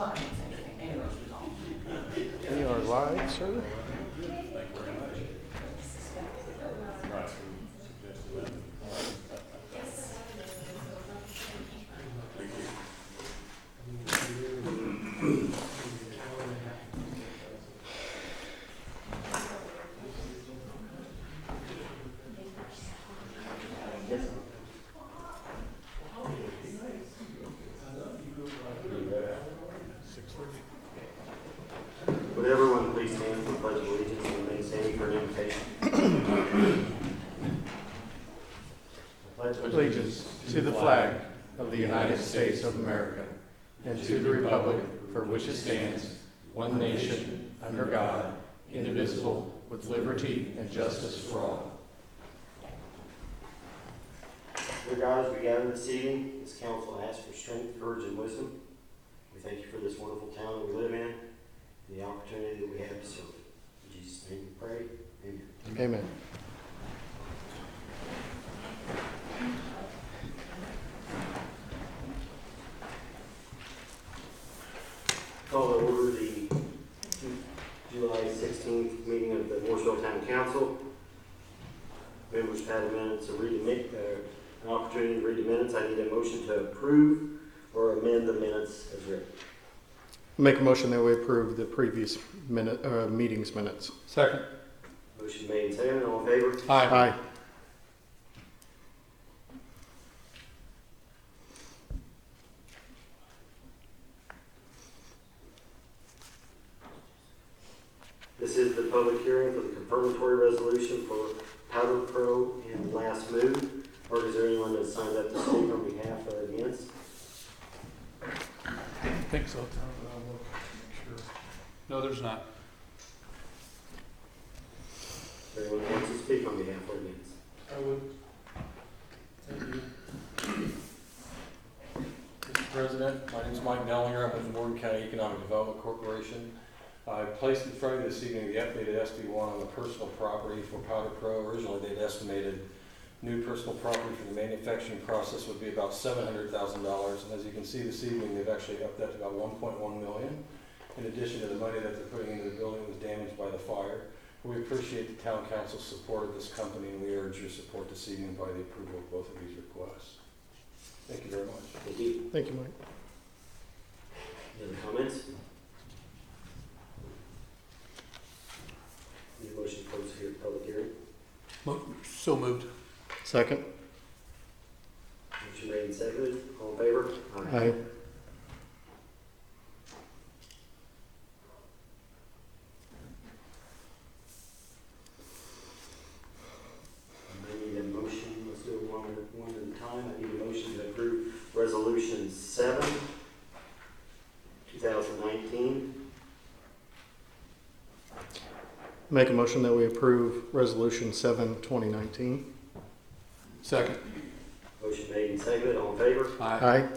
Well, I didn't say anything. Anyways, it was all. We are live, sir. Would everyone please stand for the Pledge of Allegiance and remain standing for an invocation? Allegiance to the flag of the United States of America and to the republic for which it stands, one nation, under God, indivisible, with liberty and justice for all. Dear God, as we gather this evening, this council asks for strength, courage, and wisdom. We thank you for this wonderful town that we live in, and the opportunity that we have to serve. In Jesus' name we pray. Amen. Amen. Call to order the July 16th meeting of the Mooresville Town Council. Members have had a minute to read an opportunity to read the minutes. I need a motion to approve or amend the minutes as written. Make a motion that we approve the previous meeting's minutes. Second. Motion made and seconded. All in favor? Aye. This is the public hearing for the confirmatory resolution for Powder Pro and Last Move. Or is there anyone that signed up to speak on behalf or against? I think so. Sure. No, there's not. Is there anyone who wants to speak on behalf or against? I would. Thank you. Mr. President, my name is Mike Dellinger. I'm with the Morgan County Economic Development Corporation. I placed in front of you this evening the updated SB1 on the personal property for Powder Pro. Originally, they'd estimated new personal property for the manufacturing process would be about $700,000. And as you can see this evening, they've actually upped that to about $1.1 million. In addition to the money that they're putting into the building that was damaged by the fire. We appreciate the town council's support of this company, and we urge your support this evening by the approval of both of these requests. Thank you very much. Thank you. Thank you, Mike. Any other comments? Need a motion to close the public hearing? So moved. Second. Motion made and seconded. All in favor? Aye. I need a motion. Let's do it one at a time. I need a motion to approve Resolution 7, 2019. Make a motion that we approve Resolution 7, 2019. Second. Motion made and seconded. All in favor? Aye.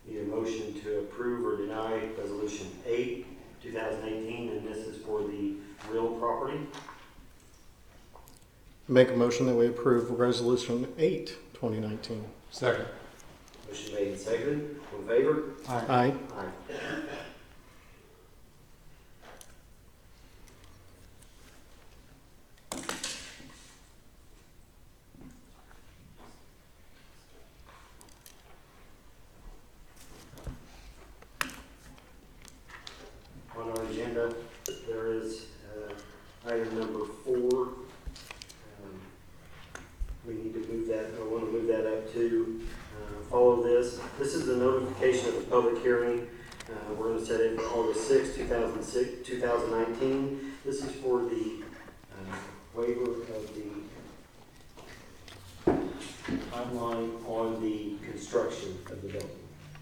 Need a motion to approve or deny Resolution 8, 2018, and this is for the real property. Make a motion that we approve Resolution 8, 2019. Second. Motion made and seconded. All in favor? Aye. Aye. On our agenda, there is item number 4. We need to move that, I want to move that up to follow this. This is the notification of the public hearing. We're going to set it for August 6, 2019. This is for the waiver of the timeline on the construction of the building.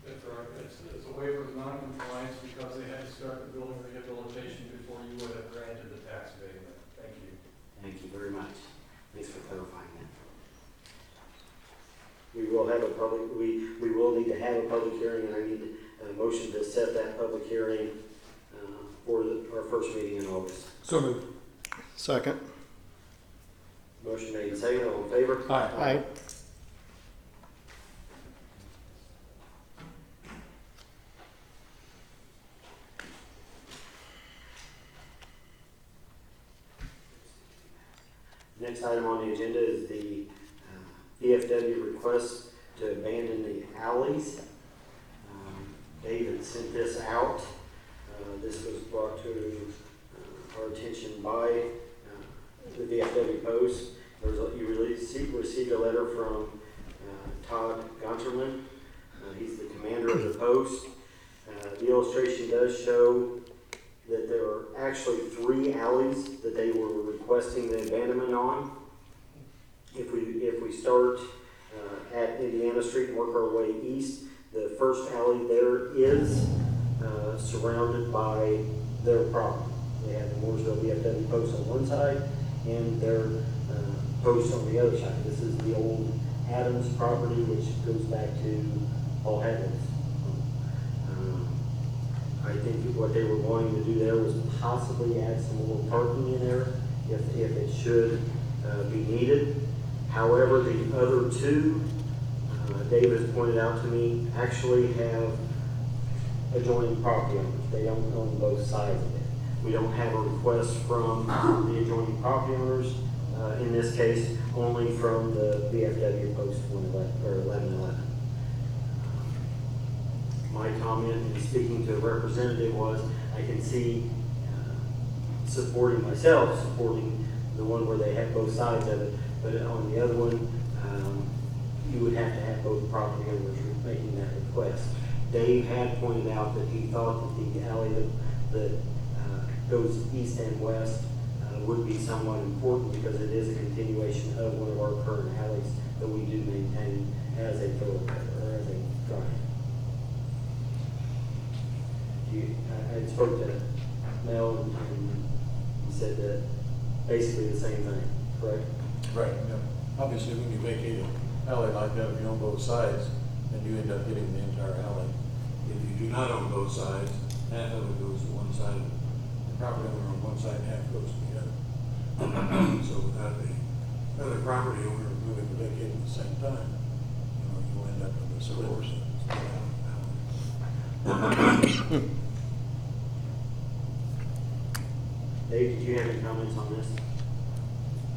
That's right. It's a waiver of non-compliance because they had to start the building rehabilitation before you would have granted the tax abatement. Thank you. Thank you very much. Thanks for clarifying that. We will will have a public, we will need to have a public hearing, and I need a motion to set that public hearing for our first meeting in August. So moved. Second. Motion made and seconded, all in favor? Aye. Next item on the agenda is the VFW request to abandon the alleys. David sent this out. This was brought to our attention by the VFW Post. You received a letter from Todd Gonterman. He's the commander of the Post. The illustration does show that there are actually 3 alleys that they were requesting the abandonment on. If we start at Indiana Street and work our way east, the first alley there is surrounded by their property. They have the Mooresville VFW Post on one side and their post on the other side. This is the old Adams property, which goes back to Paul Hadley's. I think what they were wanting to do there was possibly add some more parking in there if it should be needed. However, the other 2, David has pointed out to me, actually have adjoining property owners. They don't own both sides of it. We don't have a request from the adjoining property owners, in this case, only from the VFW Post 1111. My comment in speaking to a representative was, I can see supporting the one where they have both sides of it, but on the other one, you would have to have both property owners making that request. Dave had pointed out that he thought that the alley that goes east and west would be somewhat important because it is a continuation of one of our current alleys that we do maintain as a thoroughfare or as a drive. I spoke to Mel and he said that basically the same thing, correct? Right, yeah. Obviously, when you vacate an alley like that, if you own both sides, then you end up getting the entire alley. If you do not own both sides, half of it goes to one side, the property owner on one side, half goes to the other. So without the other property owner moving to vacate at the same time, you end up with a split. Dave, did you have any comments on this?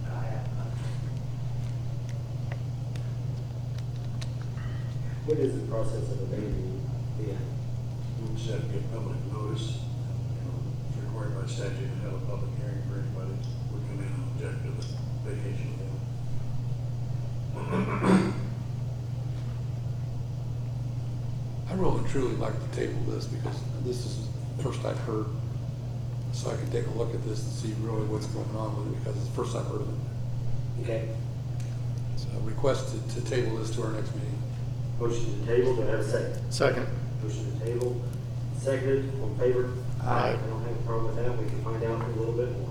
I have What is the process of abandoning the alley? We just have to get public notice. It's required by statute to have a public hearing for anybody who would come in and object to the vacation of the alley. I really and truly like to table this because this is the first I've heard. So I can take a look at this and see really what's going on with it because it's the first I've heard of it. Okay. So I request to table this to our next meeting. Motion to table, do I have a second? Second. Motion to table, seconded, all in favor? Aye. I don't have a problem with that, we can find out a little bit more.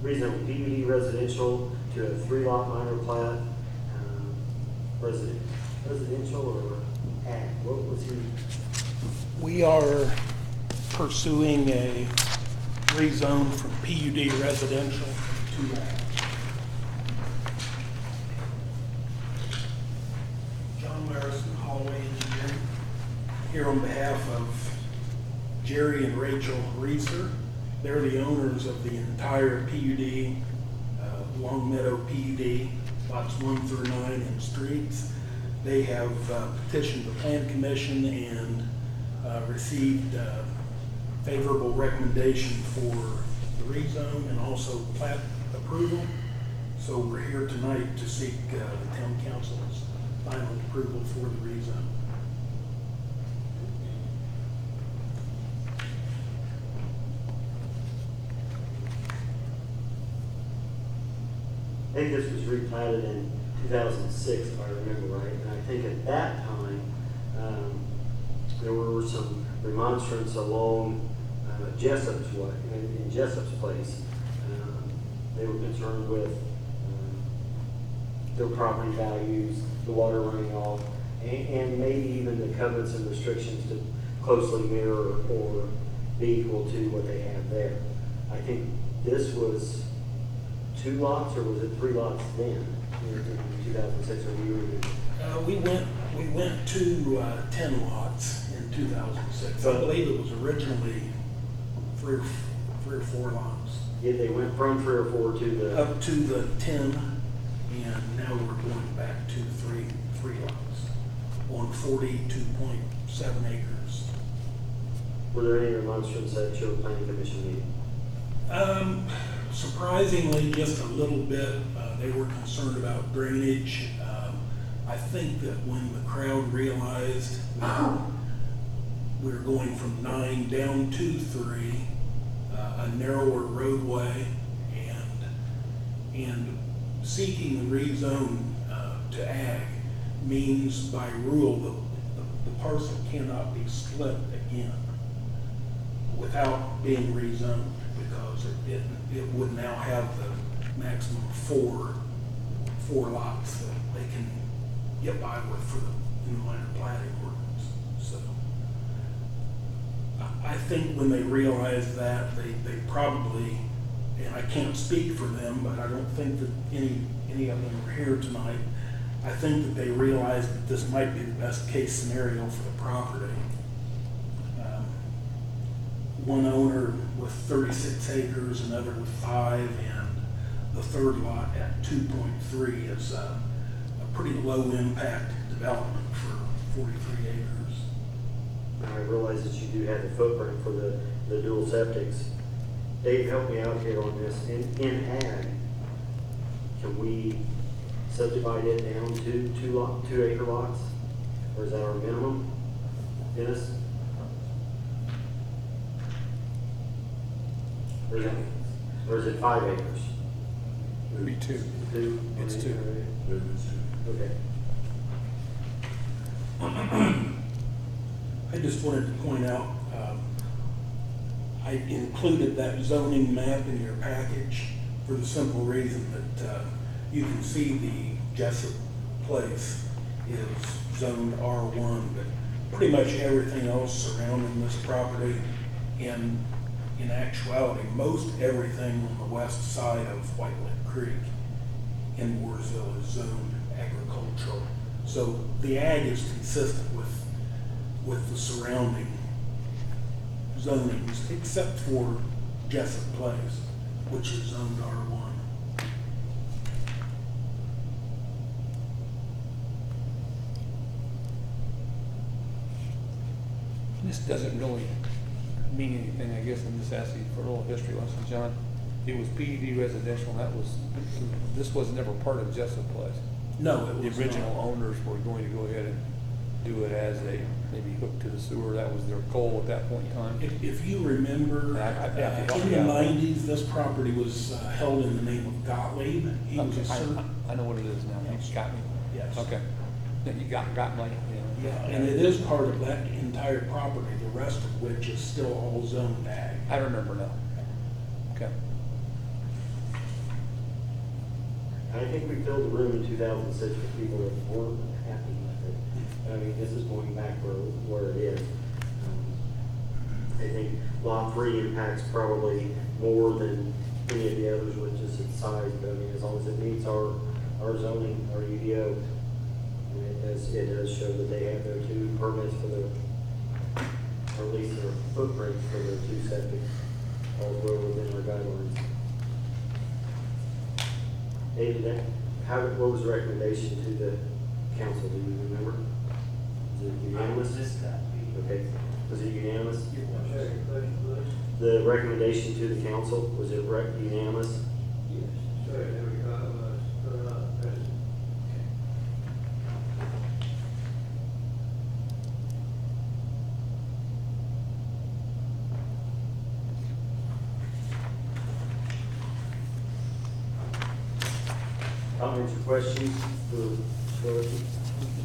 Rezone PUD residential to a 3-lot minor plat, residential or ag, what was he? We are pursuing a rezone from PUD residential to ag. John Larison, Hallway Engineering, here on behalf of Jerry and Rachel Reeser. They're the owners of the entire PUD, Long Meadow PUD, lots 1 through 9 and streets. They have petitioned the Plan Commission and received favorable recommendation for the rezone and also plat approval. So we're here tonight to seek the town council's final approval for the rezone. I think this was replatted in 2006, if I remember right, and I think at that time, there were some remonstrance along Jessup's way, in Jessup's place. They were concerned with their property values, the water running off, and maybe even the covenants and restrictions to closely mirror or be equal to what they have there. I think this was 2 lots, or was it 3 lots then, in 2006, or you were? We went to 10 lots in 2006. I believe it was originally three or four lots. Yeah, they went from 3 or 4 to the, Up to the 10, and now we're going back to three lots on 42.7 acres. were there any remonstrance at your planning commission meeting? Surprisingly, just a little bit. They were concerned about drainage. I think that when the crowd realized that we were going from 9 down to 3, a narrower roadway, and seeking the rezone to ag means by rule the parcel cannot be split again without being rezoned, because it would now have the maximum four lots that they can get by with for the minor plating ordinance. So I think when they realized that, they probably, and I can't speak for them, but I don't think that any of them are here tonight. I think that they realized that this might be the best case scenario for the property. One owner with 36 acres, another with 5, and the third lot at 2.3 is a pretty low impact development for 43 acres. I realize that you do have the footprint for the dual septics. Dave, help me out here on this. In ag, can we subdivide it down to 2 acre lots? Or is that our minimum? Dennis? Or is it 5 acres? It'd be 2. 2? It's 2. Okay. I just wanted to point out, I included that zoning map in your package for the simple reason that you can see the Jessup place is zoned R1, but pretty much everything else surrounding this property, in actuality, most everything on the west side of White Lake Creek in Mooresville is zoned agricultural. So the ag is consistent with the surrounding zonings, except for Jessup Place, which is zoned R1. This doesn't really mean anything, I guess. I'm just asking for a little history lesson, John. It was PUD residential, and this was never part of Jessup Place. No, it The was original not. owners were going to go ahead and do it as a, maybe hook to the sewer. That was their goal at that point in time. If you remember, in the 90s, this property was held in the name of Gottlieb. He was a Okay, I know what it is now. You got me. Yes. Okay. Then you got me. Yeah, and it is part of that entire property, the rest of which is still all zoned ag. I remember now. Okay. I think we filled the room in 2006 with people that weren't happy with it. I mean, this is going back where it is. I think Lot 3 impacts probably more than any of the others with just its size, but I mean, as long as it meets our zoning, our UDO, it does show that they have their 2 permits for or at least their footprint for their 2 septic, all well within our guidelines. Hey, what was the recommendation to the council? Do you remember? Was it unanimous? Okay. Was it unanimous? The recommendation to the council, was it unanimous? Comments or questions for Shirley?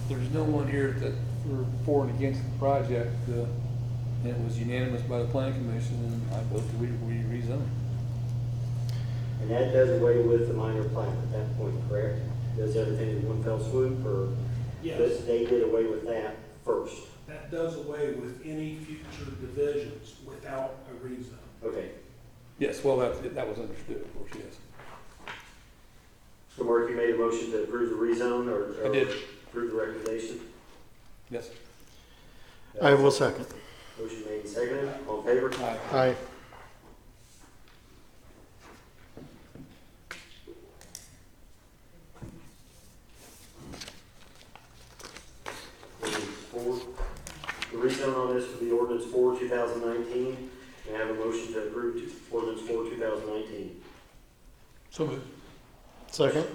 there's no one here that were for and against the project, and it was unanimous by the planning commission, and I vote that we rezone. And that does away with the minor plat at that point, correct? Does everything in one fell swoop, or Yes, they did away with that first? that does away with any future divisions without a rezone. Okay. Yes, well, that was understood, of course, yes. So Mark, you made a motion to approve the rezone, or I did. approve the recommendation? Yes. I will second. Motion made and seconded. All in favor? Aye. Aye. The rezone on this will be ordinance 4, 2019. May I have a motion to approve ordinance 4, 2019? So moved. Second.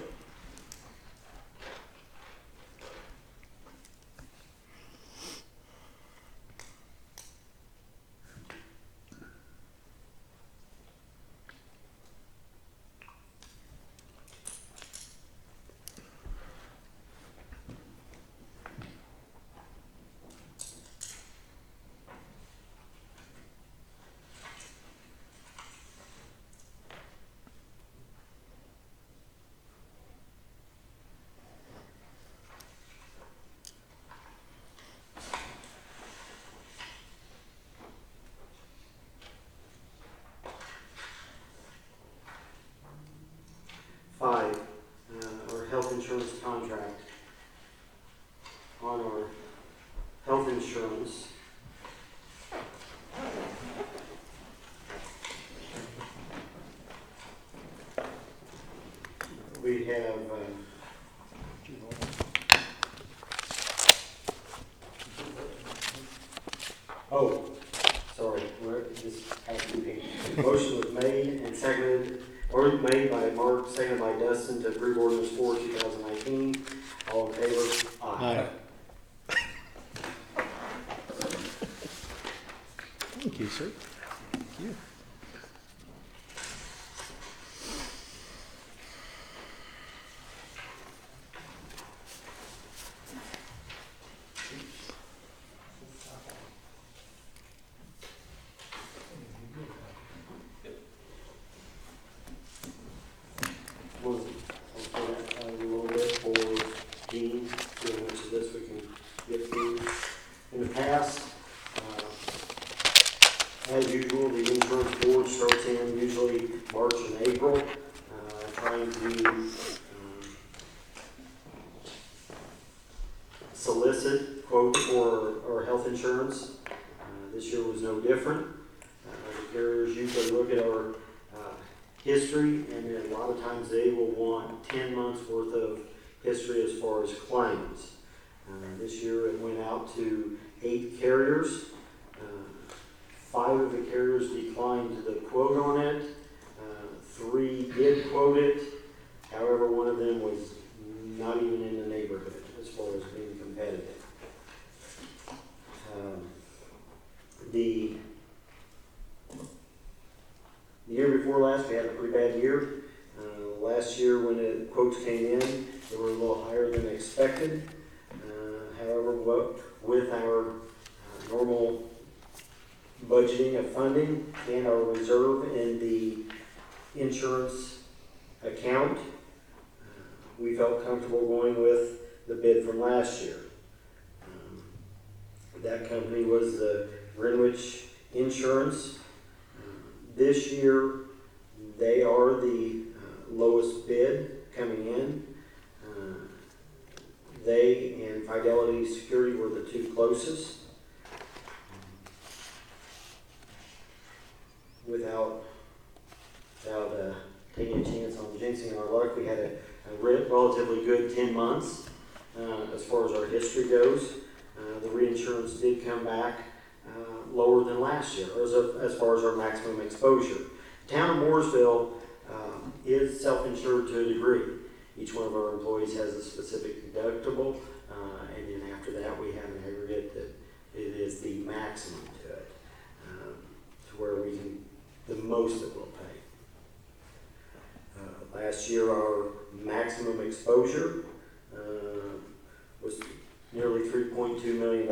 Five, our health insurance contract. On our health insurance, we have, oh, sorry, this has to be, motion was made and seconded, or made by Mark, seconded by Dustin to approve ordinance 4, 2019. All in favor? Aye. Thank you, sir. Thank you. We'll put that a little bit for Dean, so much of this we can get through. In the past, as usual, the insurance board starts in usually March and April, trying to solicit quotes for our health insurance. This year was no different. The carriers usually look at our history, and then a lot of times they will want 10 months worth of history as far as claims. This year it went out to 8 carriers. 5 of the carriers declined the quote on it. 3 did quote it. However, one of them was not even in the neighborhood as far as being competitive. The year before last, we had a pretty bad year. Last year, when the quotes came in, they were a little higher than expected. However, with our normal budgeting of funding and our reserve in the insurance account, we felt comfortable going with the bid from last year. That company was the Greenwich Insurance. This year, they are the lowest bid coming in. They and Fidelity Security were the 2 closest. Without taking a chance on jinxing our luck, we had a relatively good 10 months as far as our history goes. The reinsurance did come back lower than last year as far as our maximum exposure. The town of Mooresville is self-insured to a degree. Each one of our employees has a specific deductible, and then after that we have an aggregate that it is the maximum to it, to where we can, the most that we'll pay. Last year our maximum exposure was $3.2 million.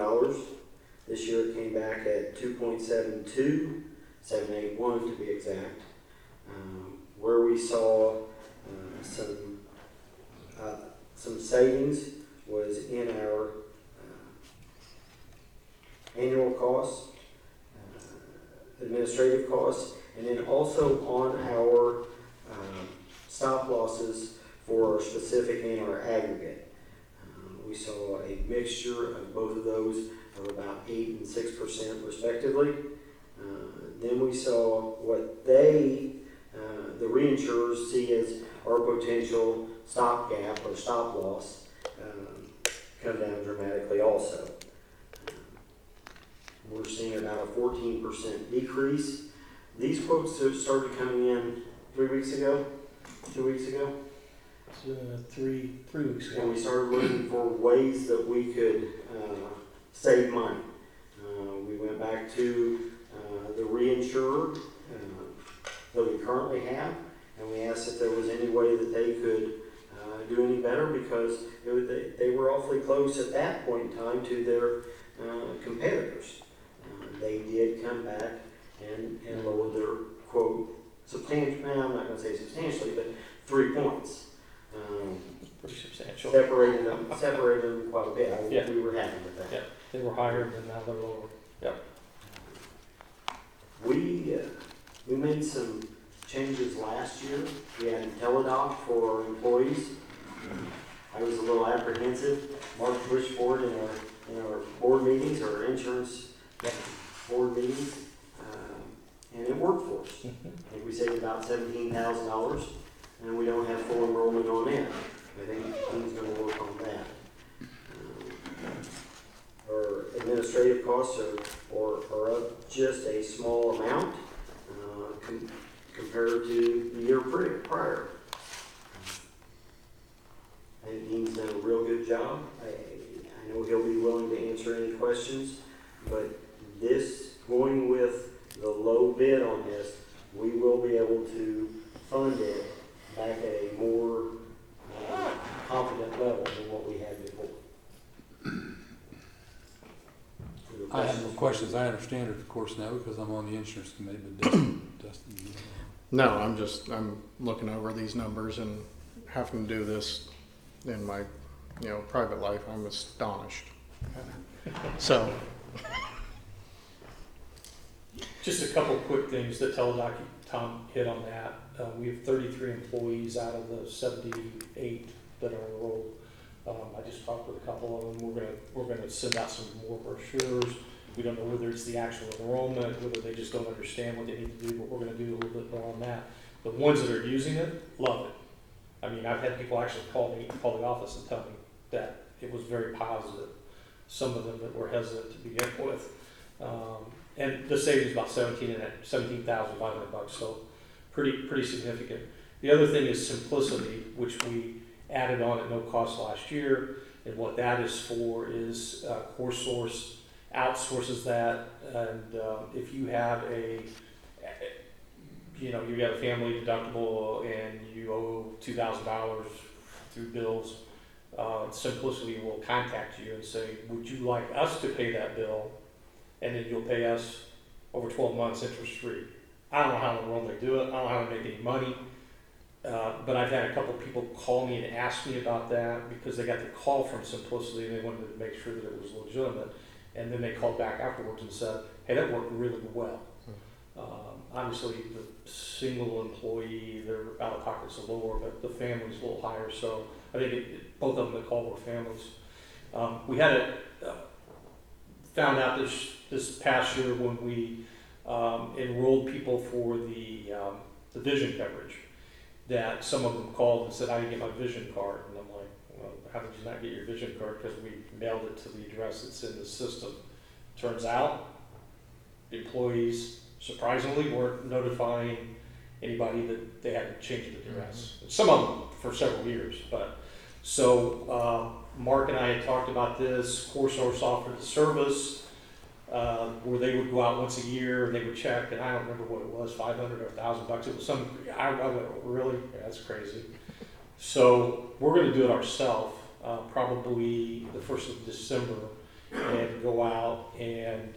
This year it came back at 2.72, 781 to be exact. Where we saw some savings was in our annual costs, administrative costs, and then also on our stop losses for our specific and our aggregate. We saw a mixture of both of those of about 8 and 6% respectively. Then we saw what the reinsurers see as our potential stopgap or stop loss come down dramatically also. We're seeing about a 14% decrease. These quotes started coming in 3 weeks ago, 2 weeks ago. 3 weeks ago. And we started looking for ways that we could save money. We went back to the reinsurer that we currently have, and we asked if there was any way that they could do any better, because they were awfully close at that point in time to their competitors. They did come back and lower their quote substantially. Well, I'm not going to say substantially, but 3 points. Pretty substantial. Separated them quite a bit. Yeah. We were happy with that. Yeah, they were higher and now they're lower. Yep. We made some changes last year. We added teledoc for our employees. I was a little apprehensive. Mark pushed forward in our board meetings, our insurance board meetings, and it worked for us. I think we saved about $17,000, and we don't have full enrollment on it. I think he's going to work on that. Our administrative costs are up just a small amount compared to the year prior. I think Dean's done a real good job. I know he'll be willing to answer any questions, but going with the low bid on this, we will be able to fund it back at a more confident level than what we had before. I have no questions. I understand it, of course, now because I'm on the insurance committee, but Dustin, you know. No, I'm looking over these numbers and having to do this in my, private life. I'm astonished. So, Just a couple of quick things that Teladoc, Tom hit on that. We have 33 employees out of the 78 that are enrolled. I just talked with a couple of them. We're gonna send out some more brochures. We don't know whether it's the actual enrollment, whether they just don't understand what they need to do, but we're gonna do a little bit more on that. The ones that are using it, love it. I mean, I've had people actually call the office and tell me that it was very positive. Some of them that were hesitant to begin with. And the savings is about $17,500, so pretty significant. The other thing is Simplicity, which we added on at no cost last year, and what that is for is CoreSource outsources that, and if you have you got a family deductible and you owe $2,000 through bills, Simplicity will contact you and say, would you like us to pay that bill? And then you'll pay us over 12 months interest free. I don't know how in the world they do it. I don't know how to make any money. But I've had a couple of people call me and ask me about that because they got the call from Simplicity and they wanted to make sure that it was legitimate. And then they called back afterwards and said, hey, that worked really well. Obviously, the single employee, their out-of-pocket's lower, but the family's a little higher. So I think both of them that called were families. We had found out this past year when we enrolled people for the vision coverage, that some of them called and said, I didn't get my vision card. And I'm like, well, how did you not get your vision card? Because we mailed it to the address that's in the system. Turns out, the employees, surprisingly, weren't notifying anybody that they had to change the address. Some of them for several years. So Mark and I had talked about this. CoreSource offered the service where they would go out once a year and they would check, and I don't remember what it was, $500 or $1,000. It was some, I went, really? Yeah, that's crazy. So we're going to do it ourselves, probably the 1st of December, and go out and,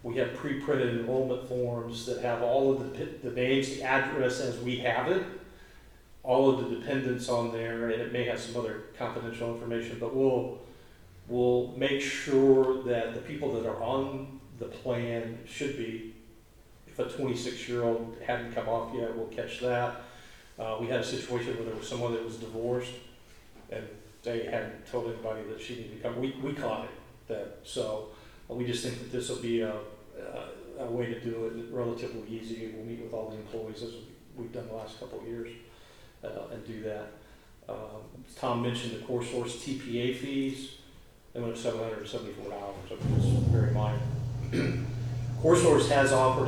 we have pre-printed enrollment forms that have all of the names, the address as we have it, all of the dependents on there, and it may have some other confidential information, but we'll make sure that the people that are on the plan should be, if a 26-year-old hadn't come off yet, we'll catch that. We had a situation where there was someone that was divorced, and they hadn't told anybody that she needed to come. We caught it, so we just think that this will be a way to do it relatively easy. We'll meet with all the employees as we've done the last couple of years and do that. Tom mentioned the CoreSource TPA fees. They went up $774, so it's very minor. CoreSource has offered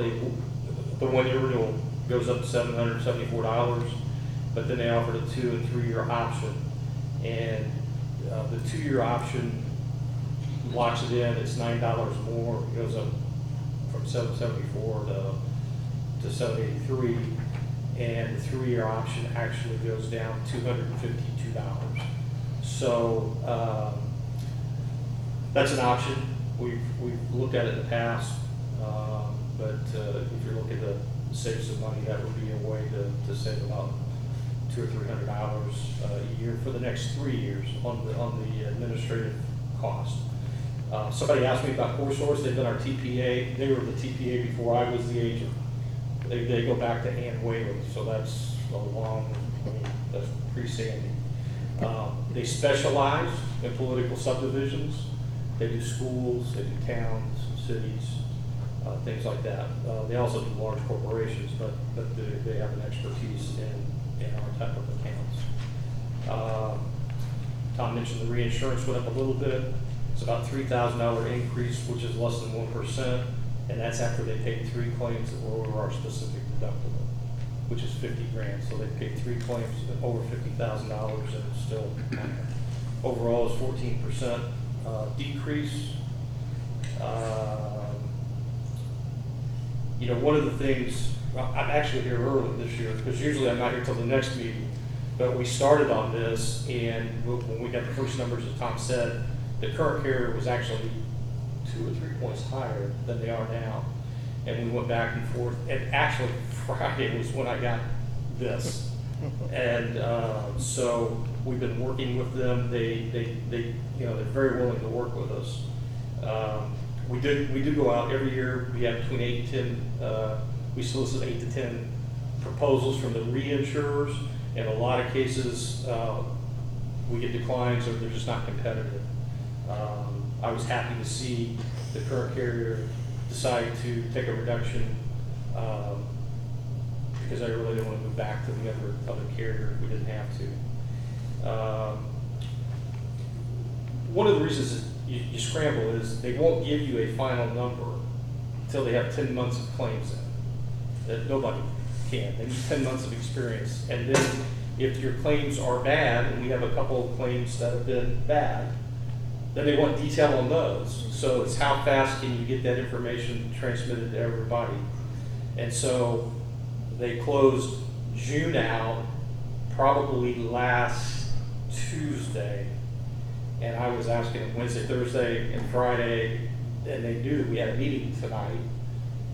the 1-year renewal goes up to $774, but then they offered a 2- and 3-year option. And the 2-year option locks it in, it's $9 more, it goes up from $774 to $783, and the 3-year option actually goes down $252. So that's an option. We've looked at it in the past, but if you're looking to save some money, that would be a way to save about $200 or $300 a year for the next 3 years on the administrative cost. Somebody asked me about CoreSource. They've been our TPA. They were the TPA before I was the agent. They go back to Ann Whaley, so that's that's pre-Sandy. They specialize in political subdivisions. They do schools, they do towns, cities, things like that. They also do large corporations, but they have an expertise in our type of accounts. Tom mentioned the reinsurance went up a little bit. It's about $3,000 increase, which is less than 1%, and that's after they paid 3 claims that were over our specific deductible, which is $50,000. So they paid 3 claims over $50,000, and it's still overall is 14% decrease. You know, one of the things, I'm actually here early this year, because usually I'm not here till the next meeting, but we started on this, and when we got the first numbers, as Tom said, the current carrier was actually 2 or 3 points higher than they are now. And we went back and forth, and actually Friday was when I got this. And so we've been working with them. They you know, they're very willing to work with us. We do go out every year. We have between 8 and 10, we solicit 8 to 10 proposals from the reinsurers. In a lot of cases, we get declines or they're just not competitive. I was happy to see the current carrier decide to take a reduction because I really didn't want to move back to the other carrier if we didn't have to. One of the reasons that you scramble is they won't give you a final number until they have 10 months of claims in. That nobody can. They need 10 months of experience. And then if your claims are bad, and we have a couple of claims that have been bad, then they want detail on those. So it's how fast can you get that information transmitted to everybody. And so they closed June out probably last Tuesday. And I was asking them Wednesday, Thursday, and Friday, and they knew that we had a meeting tonight.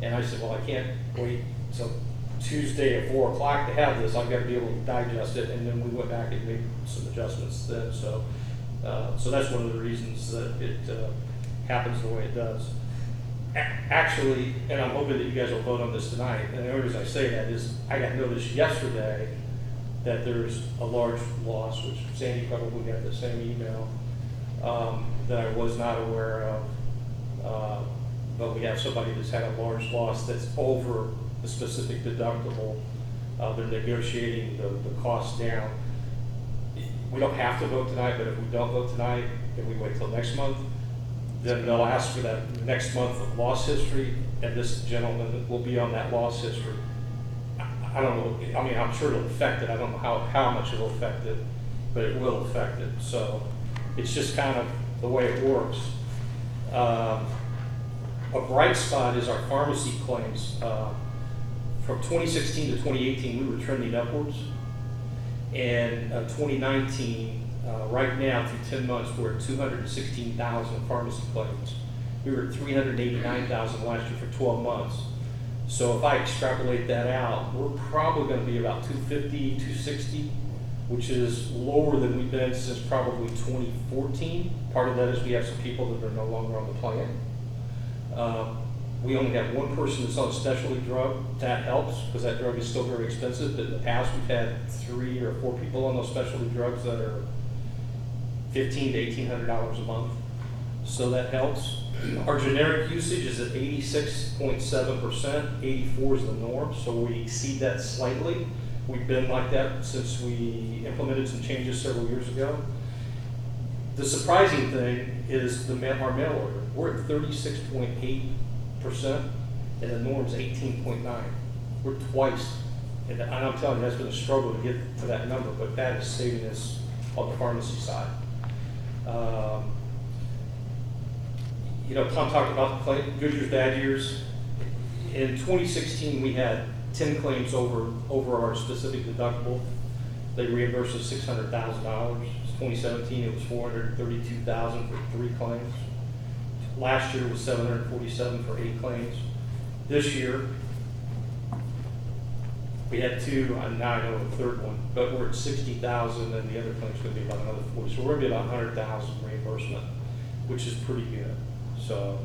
And I said, well, I can't wait until Tuesday at 4 o'clock to have this. I've got to be able to digest it. And then we went back and made some adjustments then. So that's one of the reasons that it happens the way it does. Actually, and I'm hoping that you guys will vote on this tonight, and the only reason I say that is I got notice yesterday that there's a large loss, which Sandy probably got the same email, that I was not aware of. But we have somebody that's had a large loss that's over the specific deductible. They're negotiating the cost down. We don't have to vote tonight, but if we don't vote tonight, if we wait till next month, then they'll ask for that next month of loss history, and this gentleman will be on that loss history. I don't know, I mean, I'm sure it'll affect it. I don't know how much it'll affect it, but it will affect it. So it's just kind of the way it works. A bright spot is our pharmacy claims. From 2016 to 2018, we were trending upwards. And 2019, Right now, through 10 months, we're at 216,000 pharmacy claims. We were at 389,000 last year for 12 months. So if I extrapolate that out, we're probably gonna be about 250, 260, which is lower than we've been since probably 2014. Part of that is we have some people that are no longer on the plan. We only have one person that's on a specialty drug. That helps, because that drug is still very expensive. But in the past, we've had 3 or 4 people on those specialty drugs that are $1,500 to $1,800 a month. So that helps. Our generic usage is at 86.7%. 84 is the norm, so we exceed that slightly. We've been like that since we implemented some changes several years ago. The surprising thing is our mail order. We're at 36.8%, and the norm's 18.9. We're twice, and I'm telling you, that's been a struggle to get to that number, but that is saving us on the pharmacy side. Tom talked about the good years, bad years. In 2016, we had 10 claims over our specific deductible. They reimbursed us $600,000. 2017, it was $432,000 for 3 claims. Last year was $747,000 for 8 claims. This year, we had 2. Now I know the third one, but we're at $60,000, and the other claim's going to be about another 40. So we're going to be about $100,000 reimbursement, which is pretty good. So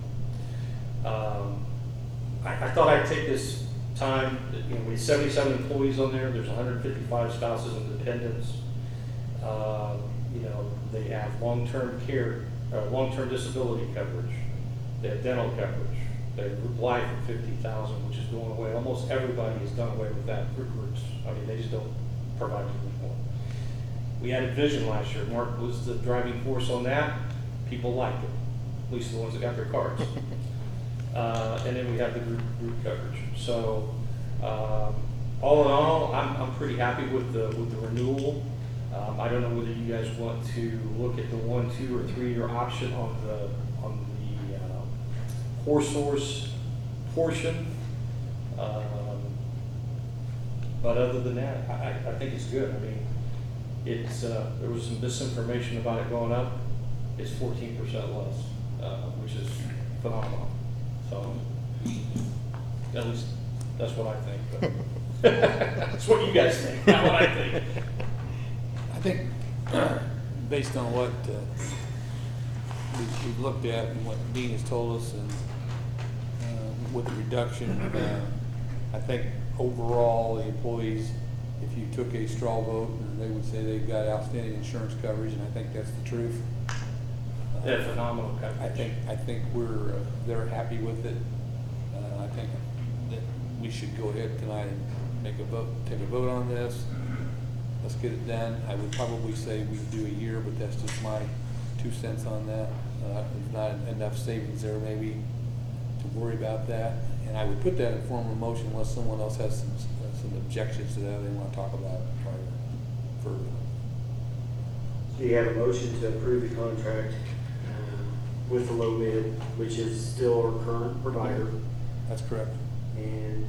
I thought I'd take this time. We have 77 employees on there. There's 155 spouses and dependents. They have long-term care, long-term disability coverage. They have dental coverage. They have group life at $50,000, which is going away. Almost everybody has done away with that for groups. I mean, they just don't provide it anymore. We added vision last year. Mark was the driving force on that. People liked it, at least the ones that got their cards. And then we have the group coverage. So all in all, I'm pretty happy with the renewal. I don't know whether you guys want to look at the 1, 2, or 3-year option on the HoreSource portion. But other than that, I think it's good. I mean, it's there was some misinformation about it going up. It's 14% less, which is phenomenal. So at least that's what I think. But that's what you guys think, not what I think. I think, based on what we've looked at and what Dean has told us, and with the reduction, I think overall the employees, if you took a straw vote, they would say they've got outstanding insurance coverage, and I think that's the truth. They have phenomenal coverage. I think they're happy with it. I think that we should go ahead tonight and take a vote on this. Let's get it done. I would probably say we do a year, but that's just my 2 cents on that. There's not enough savings there maybe to worry about that. And I would put that in form of motion unless someone else has some objections to that they want to talk about further. Do you have a motion to approve the contract with the low bid, which is still our current provider? That's correct. And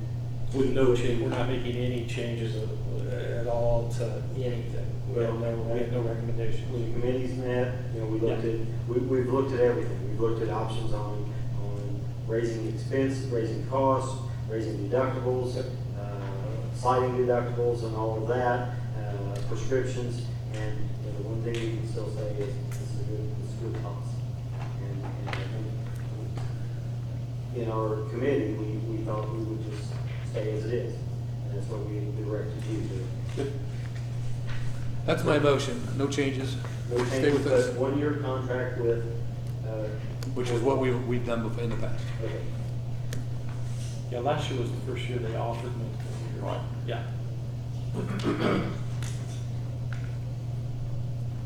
With no change, we're not making any changes at all to anything. We have no recommendations. when the committee's met, we looked at, we've looked at everything. We've looked at options on raising expense, raising costs, raising deductibles, sliding deductibles and all of that, prescriptions. And the one thing we can still say is this is a good cost. And I think in our committee, we thought we would just stay as it is. And that's what we directed you to. That's my motion. No changes. No Stay changes, with us, but 1-year contract with, which is what we've done before in the past. okay. Yeah, last year was the first year they offered me. Right. Yeah.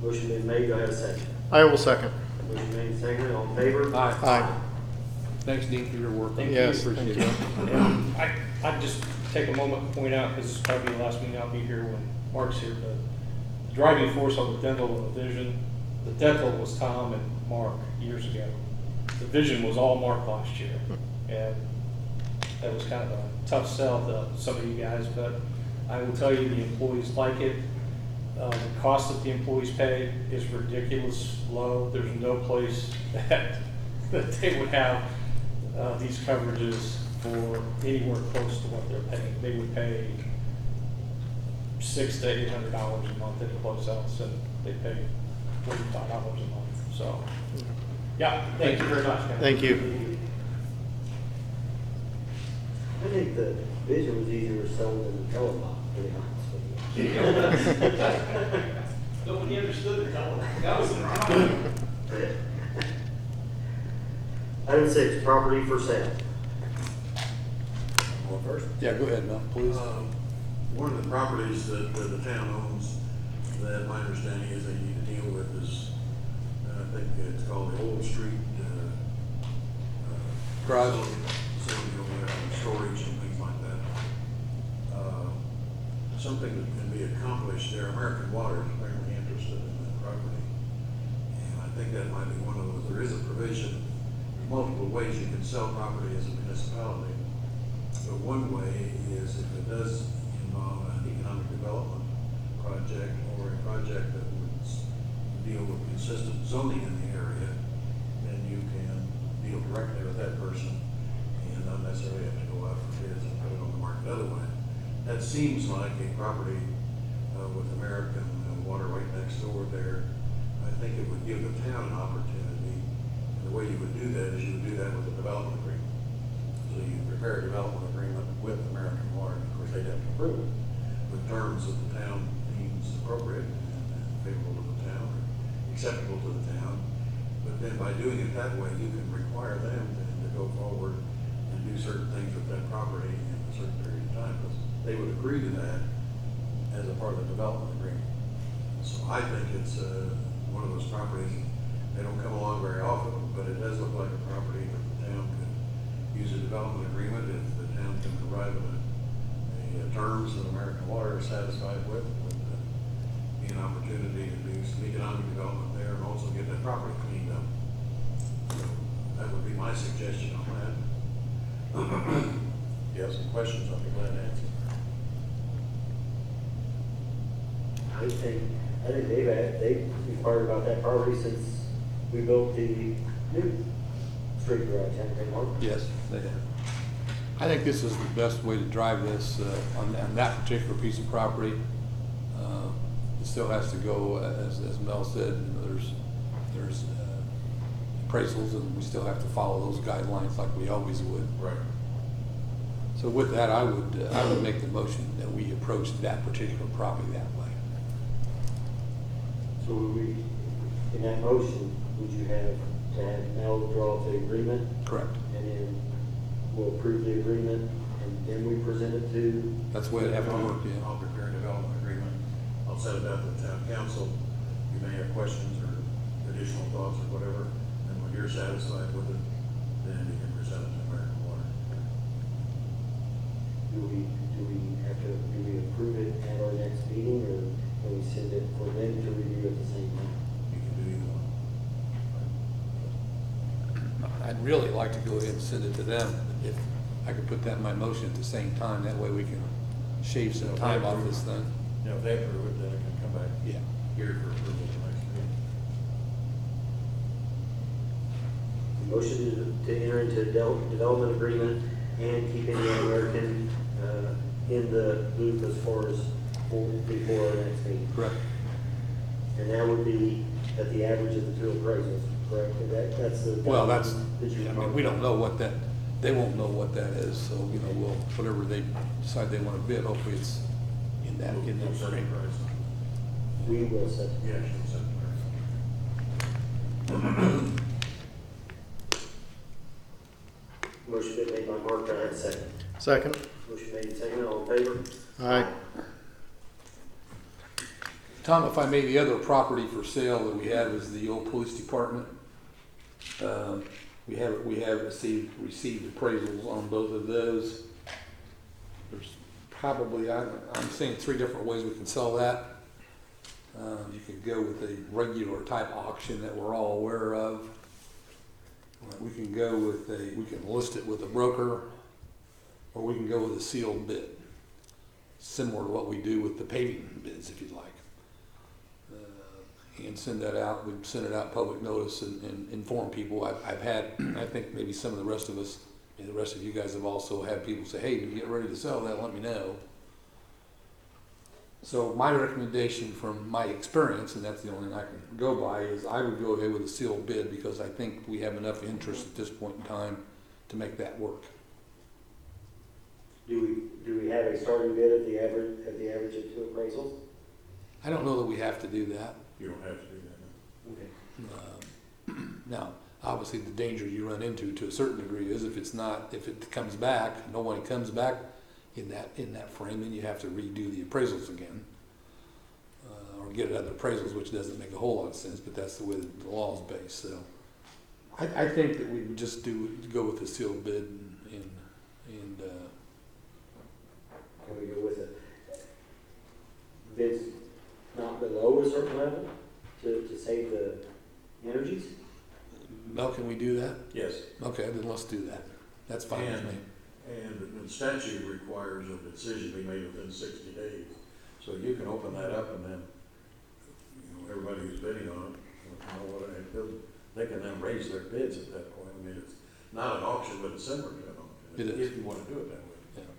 Motion been made, do I have a second? I will second. Motion made and seconded, all in favor? Aye. Thanks, Dean, for your work. Thank Yes, you. Appreciate thank it. And I'd just take a moment to point out, because this is probably the last meeting I'll be here when Mark's here, but the driving force on the dental and the vision, the dental was Tom and Mark years ago. The vision was all Mark last year. And that was kind of a tough sell to some of you guys, but I will tell you the employees like it. The cost that the employees pay is ridiculous low. There's no place that they would have these coverages for anywhere close to what they're paying. They would pay $600 to $800 a month anyplace else, and they pay $45 a month. So, yeah, thank you very much. guys. Thank you. I think the vision was easier selling than the color box, to be honest with you. Nobody understood the color. That was the problem. Item 6, property for sale. Well, first, Yeah, go ahead, Mel, please. one of the properties that the town owns, that my understanding is they need to deal with is, I think it's called the Old Street, Garage. Facility over there, storage and things like that. Something that can be accomplished there, American Water is apparently interested in that property. And I think that might be one of those, there is a provision, there's multiple ways you can sell property as a municipality. But one way is if it does involve an economic development project or a project that would deal with consistent zoning in the area, then you can deal directly with that person and not necessarily have to go out for bids and put it on the market other way. That seems like a property with American Water right next door there. I think it would give the town an opportunity. And the way you would do that is you would do that with a development agreement. So you prepare a development agreement with American Water, and of course they'd have to approve it with terms that the town deems appropriate and favorable to the town, or acceptable to the town. But then by doing it that way, you can require them to go forward and do certain things with that property in a certain period of time. Because they would agree to that as a part of the development agreement. So I think it's one of those properties, they don't come along very often, but it does look like a property that the town could use a development agreement if the town can arrive at a terms that American Water is satisfied with, would be an opportunity to do some economic development there and also get that property cleaned up. So that would be my suggestion on that. If you have some questions, I'll be glad to answer. I think they've inquired about that property since we built the new street garage, haven't they, Mark? Yes, they have. I think this is the best way to drive this on that particular piece of property. It still has to go, as Mel said, you know, there's appraisals, and we still have to follow those guidelines like we always would. Right. So with that, I would make the motion that we approach that particular property that way. So would we, in that motion, would you have to have Mel draw up the agreement, Correct. and then we'll approve the agreement, and then we present it to? That's the way it have to work, yeah. I'll prepare a development agreement. I'll set it out to the town council. You may have questions or additional thoughts or whatever, and when you're satisfied with it, then you can present it to American Water. Do we approve it at our next meeting, or can we send it for them to review at the same time? You can do either one. I'd really like to go ahead and send it to them. If I could put that in my motion at the same time, that way we can shave some time off this thing. You know, if they approve it, then it can come back Yeah. here for approval the next meeting. Motion to enter into a development agreement and keeping the American in the loop as far as before our next meeting. Correct. And that would be at the average of the two appraisals, correct? That's the. Well, that's, that you- I mean, we don't know what that, they won't know what that is, so, you know, we'll, whatever they decide they want to bid, hopefully it's in that We'll set the frame. price. We will set. Yeah, she'll set the price. Motion been made by Mark, do I have a second? Second. Motion made and seconded, all in favor? Aye. Tom, if I may, the other property for sale that we had was the old police department. We have received appraisals on both of those. There's probably, I'm seeing 3 different ways we can sell that. You could go with a regular type auction that we're all aware of. We can go with we can list it with a broker, or we can go with a sealed bid, similar to what we do with the paving bids, if you'd like. and send that out. We'd send it out public notice and inform people. I've had, I think maybe some of the rest of us, and the rest of you guys have also had people say, hey, when you get ready to sell that, let me know. So my recommendation from my experience, and that's the only thing I can go by, is I would go ahead with a sealed bid because I think we have enough interest at this point in time to make that work. Do we have a starting bid of the average of 2 appraisals? I don't know that we have to do that. You don't have to do that. Okay. Now, obviously, the danger you run into to a certain degree is if it comes back, no one comes back in that frame, then you have to redo the appraisals again. Or get other appraisals, which doesn't make a whole lot of sense, but that's the way the law is based, so. I think that we would just go with the sealed bid and Can we go with a bids not below a certain level to save the energies? Mel, can we do that? Yes. Okay, then let's do that. That's fine with me. And the statute requires a decision be made within 60 days. So you can open that up and then, everybody who's bidding on it, they can then raise their bids at that point. I mean, it's not an auction, but it's similar to an auction. It is. If you want to do it that way. Yeah.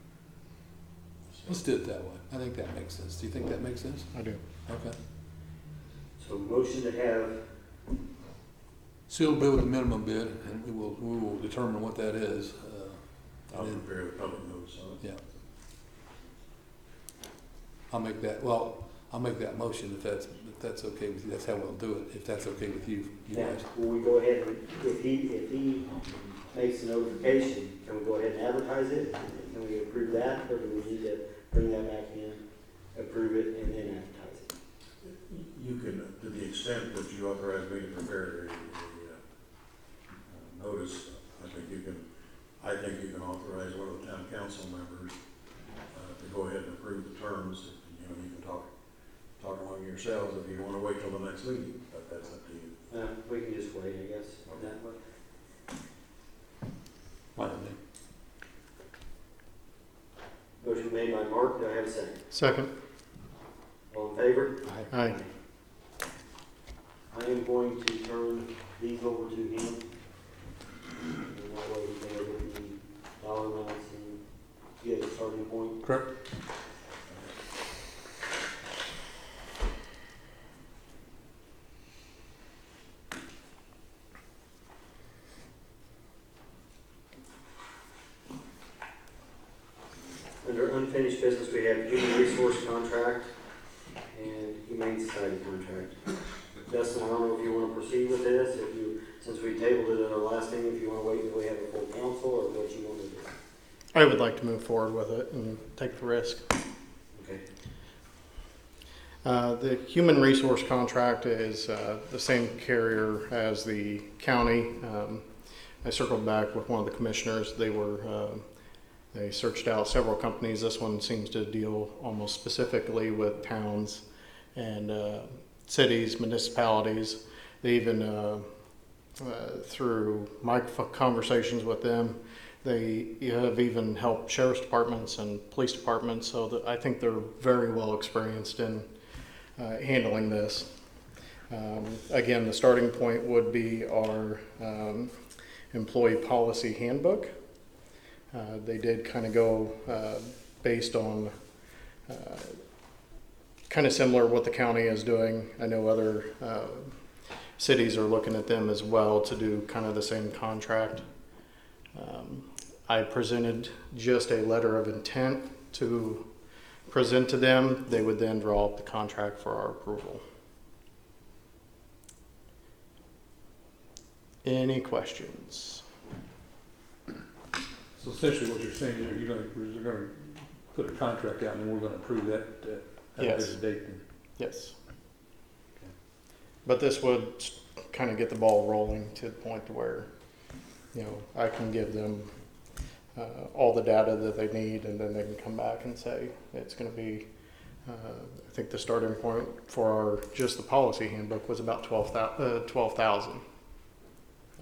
Let's do it that way. I think that makes sense. Do you think that makes sense? I do. Okay. So motion to have, Sealed bid with a minimum bid, and we will determine what that is. I'll And then, prepare the public notice on it. yeah. I'll make that motion if that's okay with you. That's how we'll do it, if that's okay with you now, guys. will we go ahead and, if he makes a notification, can we go ahead and advertise it? Can we approve that, or do we need to bring that back in, approve it, and then advertise it? You can, to the extent that you authorize me to prepare a notice, I think you can authorize one of the town council members to go ahead and approve the terms. You can talk among yourselves if you want to wait till the next meeting, but that's up to you. We can just wait, I guess, on that one. Fine with me. Motion made by Mark, do I have a second? Second. All in favor? Aye. I am going to turn these over to him. And that way he can look at the dollar amounts and get a starting point. Correct. Under unfinished business, we have human resource contract and humane society contract. Dustin, I don't know if you want to proceed with this, since we tabled it at our last meeting, if you want to wait until we have a full council, or what you want to do. I would like to move forward with it and take the risk. Okay. The human resource contract is the same carrier as the county. I circled back with one of the commissioners. They searched out several companies. This one seems to deal almost specifically with towns and cities, municipalities. They even, through my conversations with them, they have even helped sheriff's departments and police departments, so that I think they're very well experienced in handling this. Again, the starting point would be our employee policy handbook. They did kind of go based on kind of similar what the county is doing. I know other cities are looking at them as well to do kind of the same contract. I presented just a letter of intent to present to them. They would then draw up the contract for our approval. Any questions? So essentially what you're saying is you're gonna put a contract out and then we're gonna approve that at a Yes. later date then? Yes. But this would kind of get the ball rolling to the point to where, I can give them all the data that they need, and then they can come back and say it's going to be, I think the starting point for just the policy handbook was about 12,000.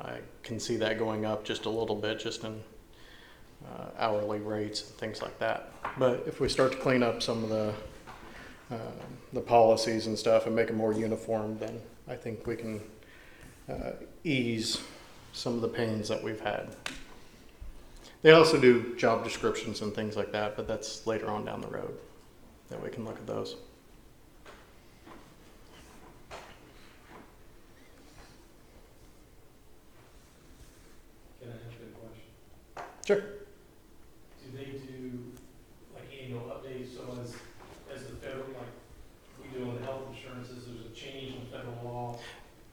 I can see that going up just a little bit, just in hourly rates and things like that. But if we start to clean up some of the the policies and stuff and make them more uniform, then I think we can ease some of the pains that we've had. They also do job descriptions and things like that, but that's later on down the road that we can look at those. Can I ask you a question? Sure. Do they do like annual updates, so as the federal, like we do on the health insurances, there's a change in federal law,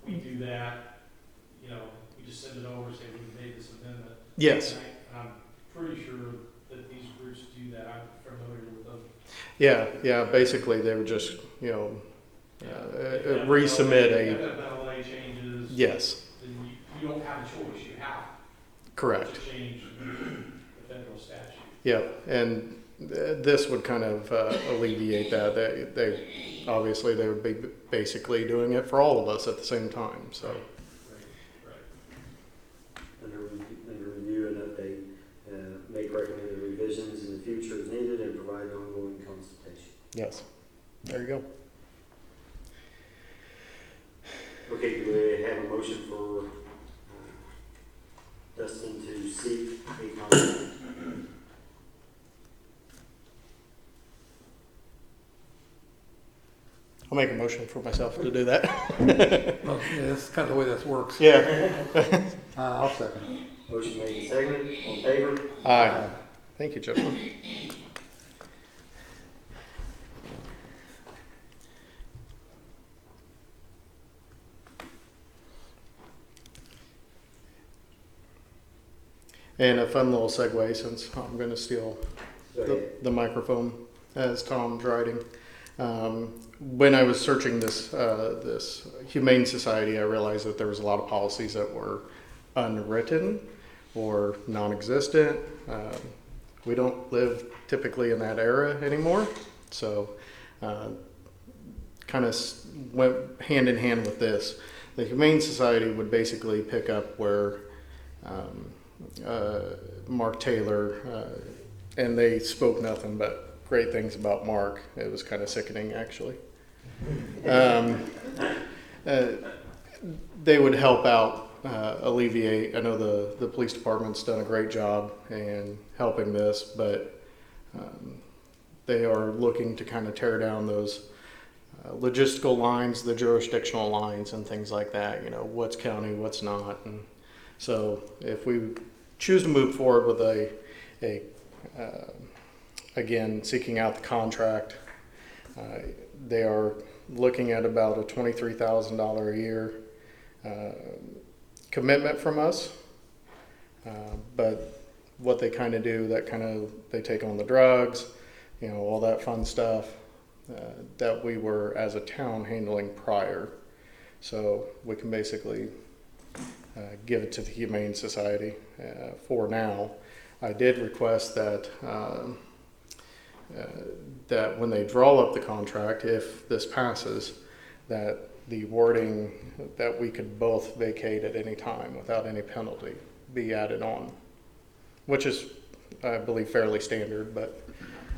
we do that, you know, we just send it over, say we made this amendment. Yes. And I'm pretty sure that these groups do that, I'm familiar with them. Yeah. Basically, they would just, resubmit If a. FMLA changes. Yes. Then you don't have a choice, you have Correct. to change the federal statute. Yep. And this would kind of alleviate that. They obviously they would be basically doing it for all of us at the same time. So. Under review and update, make recommended revisions in the future as needed and provide ongoing consultation. Yes. There you go. Okay, do we have a motion for Dustin to seek a contract? I'll make a motion for myself to do that. Well, yeah, that's kind of the way this works. Yeah. I'll second. Motion made and seconded, all in favor? Aye. Thank you, gentlemen. And a fun little segue, since I'm going to steal Go ahead. the microphone as Tom's writing. When I was searching this Humane Society, I realized that there was a lot of policies that were unwritten or non-existent. We don't live typically in that era anymore, so kind of went hand in hand with this. The Humane Society would basically pick up where Mark Taylor, and they spoke nothing but great things about Mark. It was kind of sickening, actually. They would help out, alleviate. I know the police department's done a great job in helping this, but they are looking to kind of tear down those logistical lines, the jurisdictional lines, and things like that. You know, what's county, what's not. And so if we choose to move forward with again, seeking out the contract, they are looking at about a $23,000 a year commitment from us. But what they kind of do, they take on the drugs, you know, all that fun stuff that we were as a town handling prior. So we can basically give it to the Humane Society for now. I did request that that when they draw up the contract, if this passes, that the wording that we could both vacate at any time without any penalty be added on, which is, I believe, fairly standard. But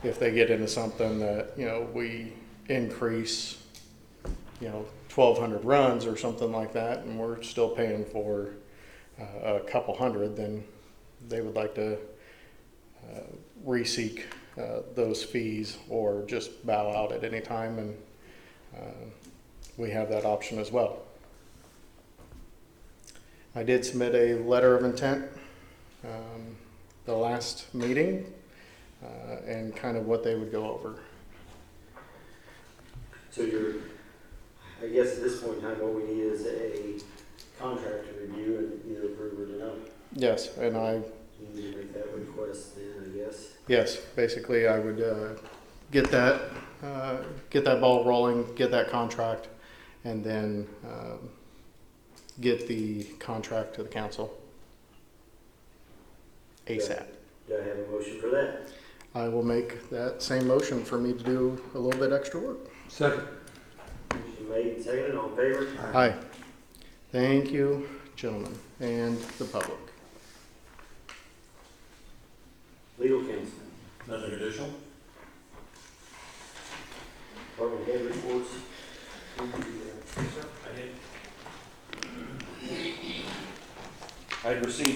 if they get into something that, you know, we increase, you know, 1,200 runs or something like that, and we're still paying for a couple hundred, then they would like to re-seek those fees or just bow out at any time, and we have that option as well. I did submit a letter of intent the last meeting and kind of what they would go over. So I guess at this point in time, all we need is a contract to review and either approve or deny. Yes, and You need to make that request then, I guess. yes, basically I would get that ball rolling, get that contract, and then get the contract to the council ASAP. Do I have a motion for that? I will make that same motion for me to do a little bit extra work. Second. Motion made and seconded, all in favor? Aye. Thank you, gentlemen, and the public. Legal counsel, Nothing additional? Department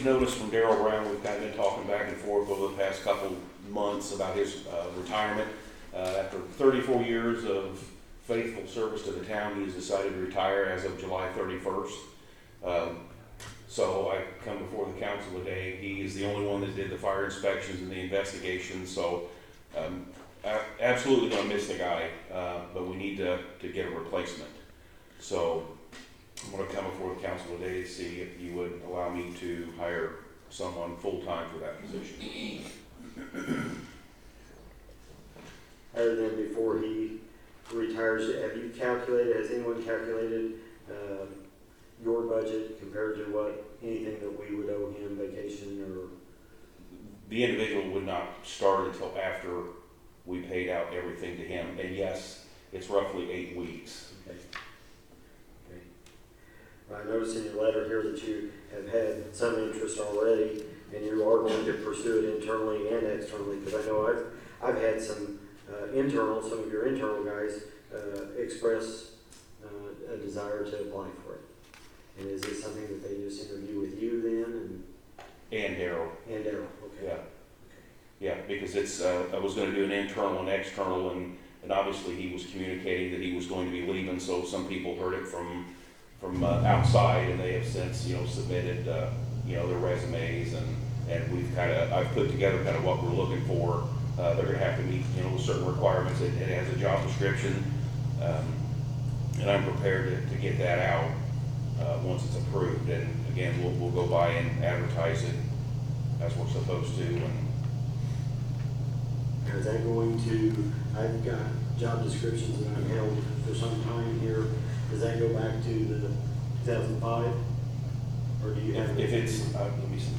everybody's noticed from Darrell Brown, we've kind of been talking back and forth over the past couple months about his retirement. After 34 years of faithful service to the town, he has decided to retire as of July 31st. So I come before the council today. He is the only one that did the fire inspections and the investigations, so absolutely gonna miss the guy, but we need to get a replacement. So I'm gonna come before the council today to see if you would allow me to hire someone full-time for that position. Other than before he retires, have you calculated, has anyone calculated your budget compared to what, anything that we would owe him, vacation or? The individual would not start until after we paid out everything to him, and yes, it's roughly 8 weeks. Okay. I noticed in your letter here that you have had some interest already, and you are going to pursue it internally and externally, because I know I've had some some of your internal guys express a desire to apply for it. And is it something that they just interview with you then? And Darrell. And Darrell, okay. Yeah. Yeah, because it's, I was gonna do an internal and external, and obviously he was communicating that he was going to be leaving, so some people heard it from outside, and they have since, submitted, their resumes, and we've I've put together kind of what we're looking for. They're gonna have to meet, certain requirements. It has a job description, and I'm prepared to get that out, once it's approved. And again, we'll go by and advertise it as we're supposed to. And is that going to, I've got job descriptions that I've held for some time here. Does that go back to the 2005? Or do you have? if it's, let me see.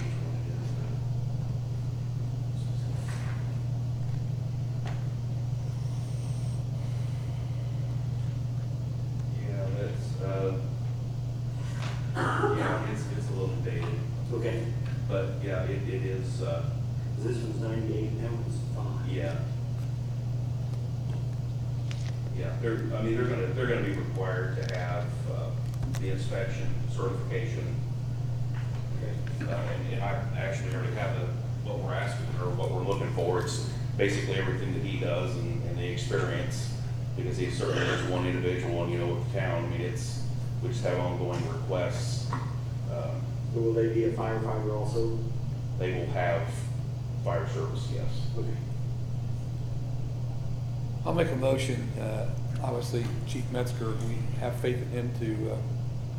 Yeah, that's, it's a little dated, Okay. but yeah, it is, This one's 98, that one's 5. yeah. Yeah, they're gonna be required to have, the inspection certification. Okay. And I actually already have what we're asking, or what we're looking for. It's basically everything that he does and the experience, because he certainly is one individual, and with the town, we just have ongoing requests. Will they be a firefighter also? They will have fire service, yes. Okay. I'll make a motion, obviously Chief Metzger, we have faith in him to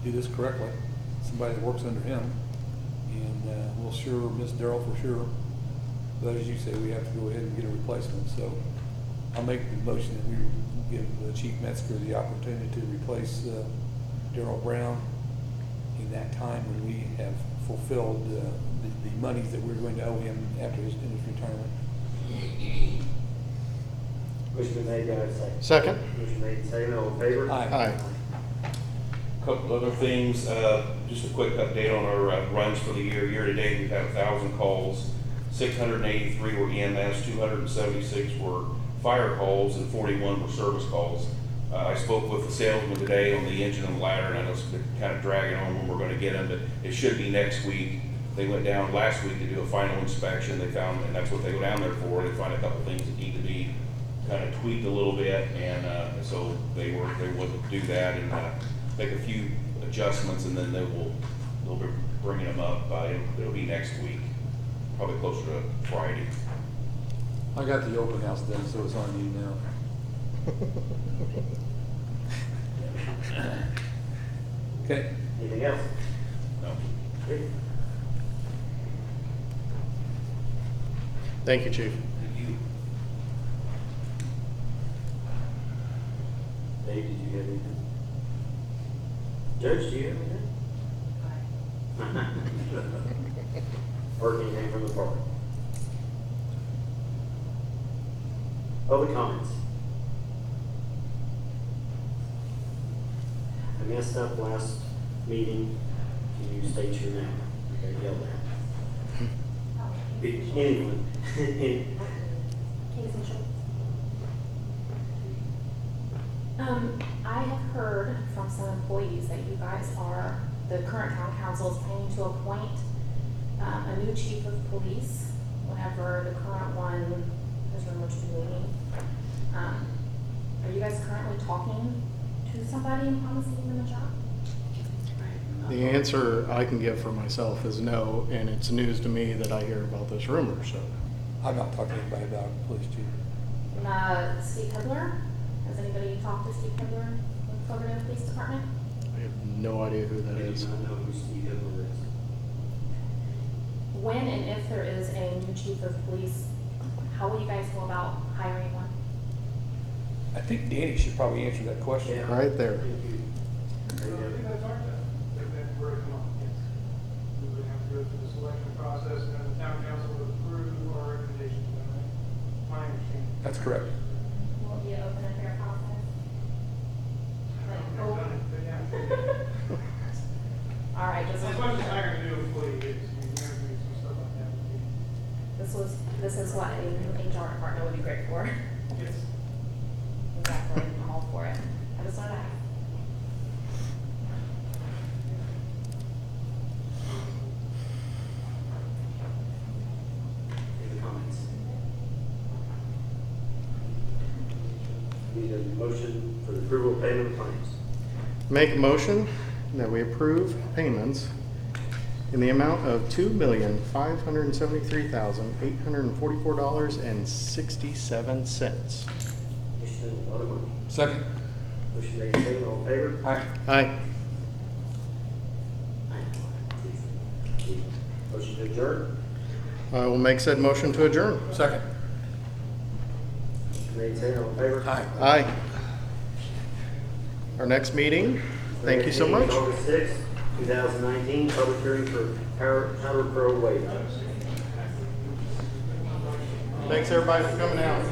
do this correctly, somebody that works under him, and we'll sure miss Darrell for sure, but as you say, we have to go ahead and get a replacement, so I'll make the motion that we give Chief Metzger the opportunity to replace Darrell Brown in that time when we have fulfilled the monies that we're going to owe him after his retirement. Motion made, guys, second. Second. Motion made, second, all in favor? Aye. Couple other things, just a quick update on our runs for the year. Year to date, we've had 1,000 calls, 683 were EMS, 276 were fire calls, and 41 were service calls. I spoke with the salesman today on the engine and ladder, and I know it's been kind of dragging on when we're going to get them, but it should be next week. They went down last week to do a final inspection. They found, and that's what they go down there for, they find a couple things that need to be kind of tweaked a little bit, and so they would do that and make a few adjustments, and then they'll be bringing them up. It'll be next week, probably closer to Friday. I got the open house done, so it's on you now. Okay. Anything else? No. Okay. Thank you, Chief. Thank you. Dave, did you have anything? Judge, do you have anything? Or anything from the public? Public comments? I messed up last meeting. Can you state your name? I got yelled at. Anyone? Casey Schultz. I have heard from some employees that you guys are, the current town council is planning to appoint a new chief of police whenever the current one is rumored to be leaving. Are you guys currently talking to somebody and promising them a job? The answer I can give for myself is no, and it's news to me that I hear about this rumor, so. I'm not talking to anybody about police chief. Steve Hibler? Has anybody talked to Steve Hibler with Cloverdale Police Department? I have no idea who that I is. do not know who Steve Hibler is. When and if there is a new chief of police, how will you guys go about hiring one? I think Danny should probably answer that question. Yeah. Right there. I think that's our job, if that's where it comes, yes. We would have to go through the selection process, and then the town council would approve our recommendations, my understanding. That's correct. Will it be an open and fair process? Like, I've never done it, but yeah. All right, just. As much as hiring a new employee is, I mean, you're doing some stuff like that. This is what a new HR department would be great for. Yes. Exactly, I'm all for it. I just wanted to ask. Any comments? Need a motion for the approval of payment of claims. Make a motion that we approve payments in the amount of $2,573,844.67. Motion, a lot of money. Second. Motion made, second, all in favor? Aye. Aye. Motion to adjourn. I will make said motion to adjourn. Second. Motion made, second, all in favor? Aye. Aye. Our next meeting, thank you so much. August 6th, 2019, public hearing for Powder Pro waiver. Thanks everybody for coming out.